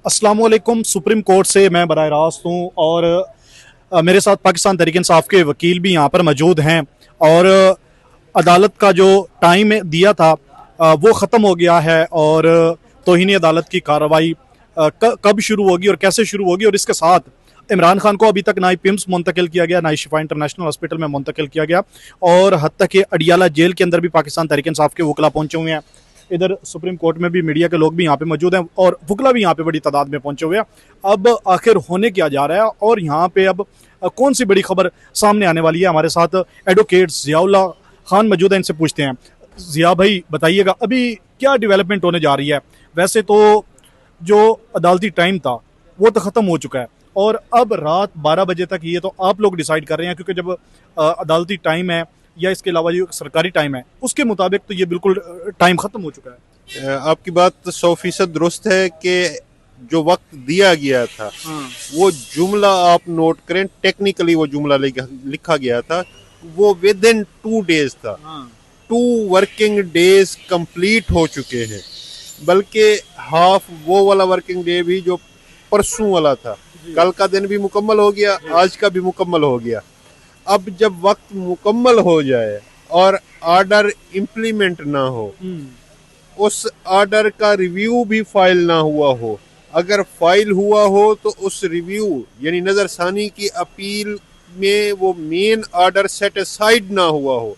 अस्सलाम वालेकुम। Supreme court से मैं बराह रास्त हूँ और मेरे साथ पाकिस्तान तहरीक इंसाफ के वकील भी यहाँ पर मौजूद हैं। और अदालत का जो टाइम दिया था वो ख़त्म हो गया है और तौहीन अदालत की कार्रवाई कब शुरू होगी और कैसे शुरू होगी। और इसके साथ इमरान खान को अभी तक ना ही पिम्स मुंतकिल किया गया, ना ही शिफा इंटरनेशनल हॉस्पिटल में मुंतकिल किया गया, और हद तक कि अडियाला जेल के अंदर भी पाकिस्तान तहरीक इंसाफ के वकला पहुंचे हुए हैं। इधर सुप्रीम कोर्ट में भी मीडिया के लोग भी यहाँ पे मौजूद हैं और वकला भी यहाँ पे बड़ी तादाद में पहुंचे हुए हैं। अब आखिर होने क्या जा रहा है और यहाँ पे अब कौन सी बड़ी खबर सामने आने वाली है। हमारे साथ एडवोकेट ज़ियाउल्लाह खान मौजूद हैं, इनसे पूछते हैं। ज़िया भाई बताइएगा, अभी क्या डेवलपमेंट होने जा रही है? वैसे तो जो अदालती टाइम था वो तो ख़त्म हो चुका है और अब रात 12 बजे तक ये तो आप लोग डिसाइड कर रहे हैं, क्योंकि जब अदालती टाइम है या इसके अलावा जो सरकारी टाइम है उसके मुताबिक तो ये बिल्कुल टाइम ख़त्म हो चुका है। आपकी बात 100% दुरुस्त है कि जो वक्त दिया गया था वो जुमला आप नोट करें, टेक्निकली वो जुमला लिखा गया था, वो विद इन 2 डेज था। 2 वर्किंग डेज कंप्लीट हो चुके हैं, बल्कि हाफ वो वाला वर्किंग डे भी जो परसों वाला था, कल का दिन भी मुकम्मल हो गया, आज का भी मुकम्मल हो गया। अब जब वक्त मुकम्मल हो जाए और ऑर्डर इम्प्लीमेंट ना हो, उस ऑर्डर का रिव्यू भी फाइल ना हुआ हो, अगर फाइल हुआ हो तो उस रिव्यू यानी नजरसानी की अपील में वो मेन ऑर्डर सेटिसाइड ना हुआ हो,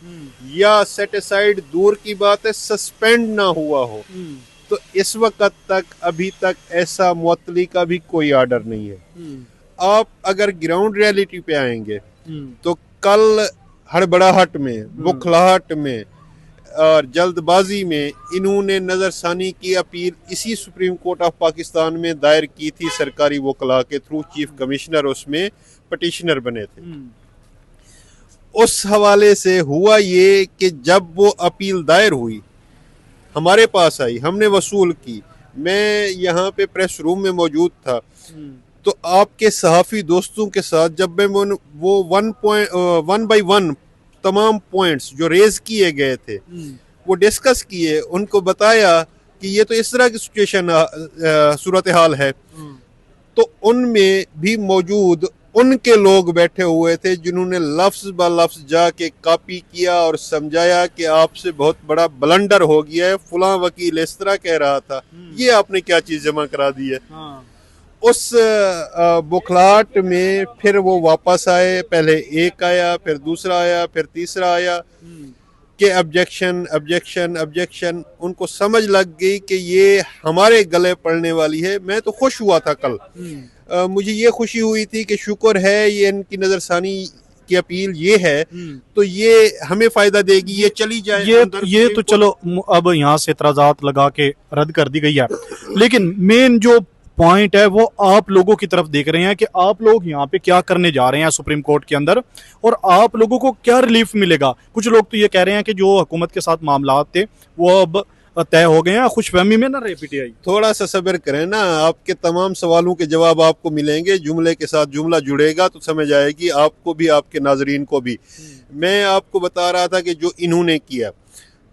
या सेटिसाइड दूर की बात है सस्पेंड ना हुआ हो, तो इस वक्त तक अभी तक ऐसा मुअत्तली का भी कोई ऑर्डर नहीं है। आप अगर ग्राउंड रियलिटी पे आएंगे तो कल हड़बड़ाहट में, बुखलाहट में और जल्दबाजी में इन्होंने नजरसानी की अपील इसी सुप्रीम कोर्ट ऑफ पाकिस्तान में दायर की थी सरकारी वकला के थ्रू। चीफ कमिश्नर उसमें पटिशनर बने थे। उस हवाले से हुआ ये कि जब वो अपील दायर हुई, हमारे पास आई, हमने वसूल की, मैं यहाँ पे प्रेस रूम में मौजूद था, तो आपके सहाफ़ी दोस्तों के साथ जब मैं वो 1 बाई 1 तमाम पॉइंट्स जो रेज किए गए थे वो डिस्कस किए, उनको बताया कि ये तो इस तरह की सिचुएशन सूरत हाल है, तो उनमें भी मौजूद उनके लोग बैठे हुए थे जिन्होंने लफ्ज़ ब लफ्ज़ जाके कॉपी किया और समझाया कि आपसे बहुत बड़ा ब्लंडर हो गया है, फलां वकील इस तरह कह रहा था, ये आपने क्या चीज़ जमा करा दी है। उस बुखलाहट में फिर वो वापस आए, पहले एक आया, फिर दूसरा आया, फिर तीसरा आया कि ऑब्जेक्शन ऑब्जेक्शन ऑब्जेक्शन। उनको समझ लग गई कि ये हमारे गले पड़ने वाली है। मैं तो खुश हुआ था कल, मुझे ये खुशी हुई थी कि शुक्र है ये इनकी नजरसानी की अपील ये है तो ये हमें फायदा देगी, ये चली जाए। ये तो चलो अब यहाँ से एतराजात लगा के रद्द कर दी गई है, लेकिन मेन जो पॉइंट है वो आप लोगों की तरफ देख रहे हैं कि आप लोग यहाँ पे क्या करने जा रहे हैं सुप्रीम कोर्ट के अंदर और आप लोगों को क्या रिलीफ मिलेगा। कुछ लोग तो ये कह रहे हैं कि जो हुकूमत के साथ मामला थे वो अब तय हो गए हैं, खुशफहमी में ना रहे पीटीआई। थोड़ा सा सब्र करें ना, आपके तमाम सवालों के जवाब आपको मिलेंगे, जुमले के साथ जुमला जुड़ेगा तो समझ आएगी आपको भी, आपके नाजरीन को भी। मैं आपको बता रहा था कि जो इन्होंने किया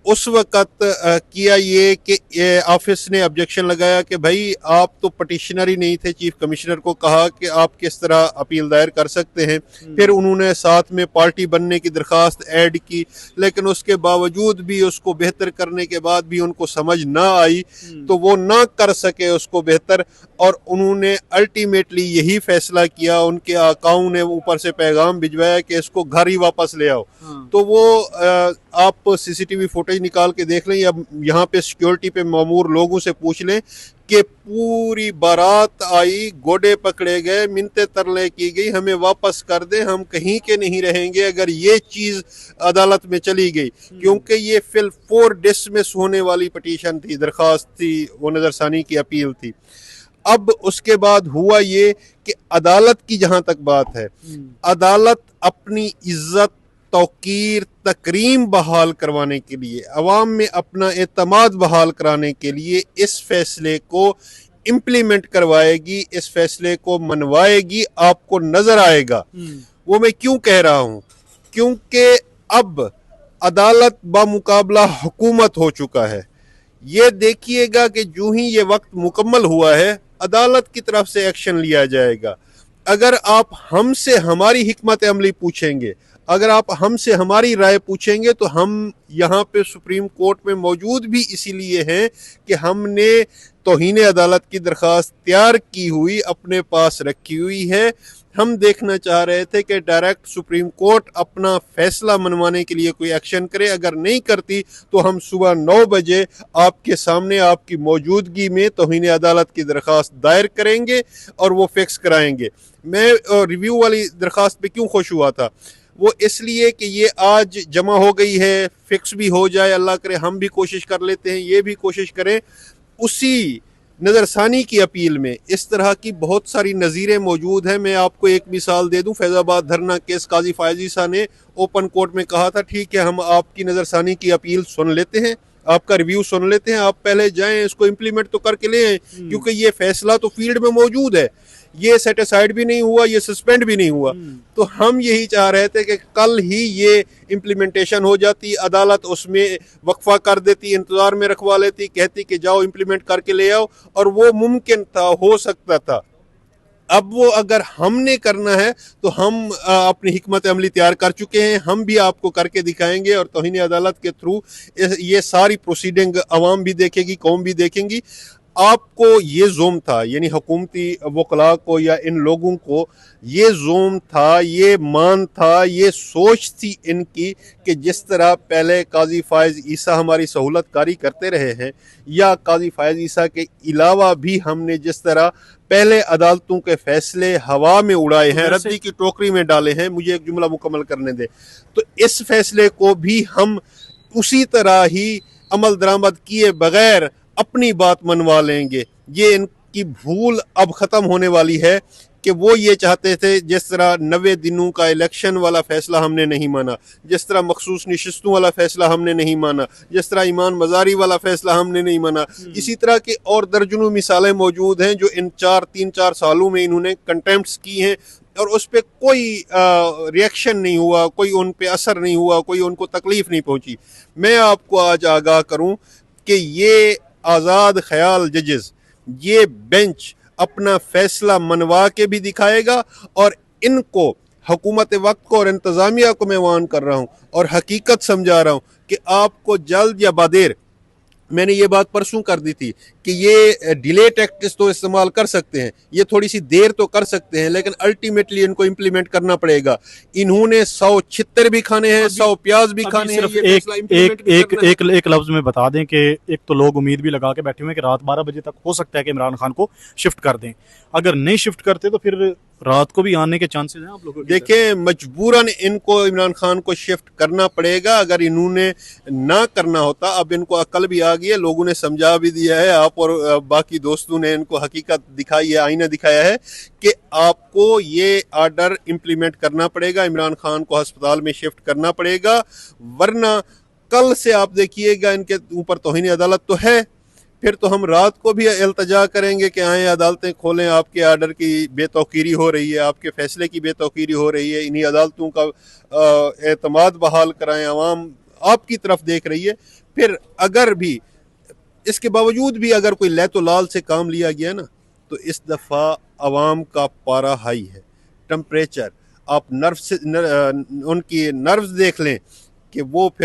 उस वक़्त किया ये कि ऑफिस ने ऑब्जेक्शन लगाया कि भाई आप तो पटिशनर ही नहीं थे, चीफ कमिश्नर को कहा कि आप किस तरह अपील दायर कर सकते हैं। फिर उन्होंने साथ में पार्टी बनने की दरख्वास्त ऐड की, लेकिन उसके बावजूद भी उसको बेहतर करने के बाद भी उनको समझ ना आई तो वो ना कर सके उसको बेहतर, और उन्होंने अल्टीमेटली यही फैसला किया, उनके आकाओं ने ऊपर से पैगाम भिजवाया कि इसको घर ही वापस ले आओ। तो वो आप सीसीटीवी फुटेज निकाल के देख लें या यहाँ पे सिक्योरिटी पे मामूर लोगों से पूछ लें कि पूरी बारात आई, गोडे पकड़े गए, मिन्नतें तरले की गई, हमें वापस कर दे, हम कहीं के नहीं रहेंगे अगर ये चीज़ अदालत में चली गई, क्योंकि ये फिल 4 डिसमिस होने वाली पटिशन थी, दरख्वास्त थी, वो नजरसानी की अपील थी। अब उसके बाद हुआ ये कि अदालत की जहां तक बात है, अदालत अपनी इज्जत, तौकीर, तकरीम बहाल करवाने के लिए, अवाम में अपना एतमाद बहाल कराने के लिए इस फैसले को इम्प्लीमेंट करवाएगी, इस फैसले को मनवाएगी, आपको नजर आएगा। वो मैं क्यों कह रहा हूं, क्योंकि अब अदालत बामुकाबला हुकूमत हो चुका है। یہ دیکھیے گا کہ جو ہی یہ وقت مکمل ہوا ہے عدالت کی طرف سے ایکشن لیا جائے گا. اگر آپ ہم سے ہماری حکمت عملی پوچھیں گے، اگر آپ ہم سے ہماری رائے پوچھیں گے، تو ہم یہاں پہ سپریم کورٹ میں موجود بھی اسی لیے ہیں کہ ہم نے توہین عدالت کی درخواست تیار کی ہوئی اپنے پاس رکھی ہوئی ہے. ہم دیکھنا چاہ رہے تھے کہ ڈائریکٹ سپریم کورٹ اپنا فیصلہ منوانے کے لیے کوئی ایکشن کرے. اگر نہیں کرتی تو ہم صبح 9 بجے آپ کے سامنے آپ کی موجودگی میں توہین عدالت کی درخواست دائر کریں گے اور وہ فکس کرائیں گے. میں ریویو والی درخواست پہ کیوں خوش ہوا تھا؟ وہ اس لیے کہ یہ آج جمع ہو گئی ہے، فکس بھی ہو جائے، اللہ کرے ہم بھی کوشش کر لیتے ہیں، یہ بھی کوشش کریں. اسی نظر ثانی کی اپیل میں اس طرح کی بہت ساری نظیریں موجود ہیں. میں آپ کو ایک مثال دے دوں، فیض آباد دھرنا کیس قاضی فائز عیسیٰ نے اوپن کورٹ میں کہا تھا ٹھیک ہے ہم آپ کی نظر ثانی کی اپیل سن لیتے ہیں، آپ کا ریویو سن لیتے ہیں، آپ پہلے جائیں اس کو امپلیمنٹ تو کر کے لے آئیں، کیونکہ یہ فیصلہ تو فیلڈ میں موجود ہے، یہ سیٹ اسائیڈ بھی نہیں ہوا، یہ سسپینڈ بھی نہیں ہوا. تو ہم یہی چاہ رہے تھے کہ کل ہی یہ امپلیمنٹیشن ہو جاتی، عدالت اس میں وقفہ کر دیتی، انتظار میں رکھوا لیتی، کہتی کہ جاؤ امپلیمنٹ کر کے لے آؤ، اور وہ ممکن تھا، ہو سکتا تھا. اب وہ اگر ہم نے کرنا ہے تو ہم اپنی حکمت عملی تیار کر چکے ہیں، ہم بھی آپ کو کر کے دکھائیں گے، اور توہین عدالت کے تھرو یہ ساری پروسیڈنگ عوام بھی دیکھے گی، قوم بھی دیکھیں گی. آپ کو یہ زوم تھا، یعنی حکومتی وکلاء کو یا ان لوگوں کو یہ زوم تھا، یہ مان تھا، یہ سوچ تھی ان کی کہ جس طرح پہلے قاضی فائز عیسیٰ ہماری سہولت کاری کرتے رہے ہیں، یا قاضی فائز عیسیٰ کے علاوہ بھی ہم نے جس طرح پہلے عدالتوں کے فیصلے ہوا میں اڑائے ہیں، ردی کی ٹوکری میں ڈالے ہیں. مجھے ایک جملہ مکمل کرنے دے. تو اس فیصلے کو بھی ہم اسی طرح ہی عمل درآمد کیے بغیر اپنی بات منوا لیں گے. یہ ان کی بھول اب ختم ہونے والی ہے کہ وہ یہ چاہتے تھے جس طرح 90 دنوں کا الیکشن والا فیصلہ ہم نے نہیں مانا، جس طرح مخصوص نشستوں والا فیصلہ ہم نے نہیں مانا، جس طرح ایمان مزاری والا فیصلہ ہم نے نہیں مانا، اسی طرح کی اور درجنوں مثالیں موجود ہیں جو ان 3-4 سالوں میں انہوں نے کنٹیمپٹس کی ہیں، اور اس پہ کوئی ریئیکشن نہیں ہوا، کوئی ان پہ اثر نہیں ہوا، کوئی ان کو تکلیف نہیں پہنچی. میں آپ کو آج آگاہ کروں کہ یہ آزاد خیال ججز، یہ بینچ اپنا فیصلہ منوا کے بھی دکھائے گا، اور ان کو حکومت وقت کو اور انتظامیہ کو میں وان کر رہا ہوں اور حقیقت سمجھا رہا ہوں کہ آپ کو جلد یا بادیر، میں نے یہ بات پرسوں کر دی تھی کہ یہ ڈیلے ٹیکٹکس تو استعمال کر سکتے ہیں، یہ تھوڑی سی دیر تو کر سکتے ہیں، لیکن الٹیمیٹلی ان کو امپلیمنٹ کرنا پڑے گا. انہوں نے 100 چھتر بھی کھانے ہیں، 100 پیاز بھی کھانے ہیں. یہ فیصلہ امپلیمنٹ بھی کرنا ہے. ایک لفظ میں بتا دیں کہ ایک تو لوگ امید بھی لگا کے بیٹھے ہوئے ہیں کہ رات 12 بجے تک ہو سکتا ہے کہ عمران خان کو شفٹ کر دیں. اگر نہیں شفٹ کرتے تو پھر رات کو بھی آنے کے چانسز ہیں آپ لوگوں کے؟ دیکھیں مجبوراً ان کو عمران خان کو شفٹ کرنا پڑے گا. اگر انہوں نے نہ کرنا ہوتا، اب ان کو عقل بھی آ گئی ہے، لوگوں نے سمجھا بھی دیا ہے، آپ اور باقی دوستوں نے ان کو حقیقت دکھائی ہے، آئینہ دکھایا ہے کہ آپ کو یہ آرڈر امپلیمنٹ کرنا پڑے گا، عمران خان کو ہسپتال میں شفٹ کرنا پڑے گا، ورنہ کل سے آپ دیکھیے گا ان کے اوپر توہین عدالت تو ہے، پھر تو ہم رات کو بھی التجا کریں گے کہ آئیں عدالتیں کھولیں، آپ کے آرڈر کی بے توقیری ہو رہی ہے، آپ کے فیصلے کی بے توقیری ہو رہی ہے، انہی عدالتوں کا اعتماد بحال کرائیں، عوام آپ کی طرف دیکھ رہی ہے. پھر اگر بھی اس کے باوجود بھی اگر کوئی لیت و لال سے کام لیا گیا نا، تو اس دفعہ عوام کا پارا ہائی ہے، ٹمپریچر آپ ان کی نروز دیکھ لیں کہ وہ پھر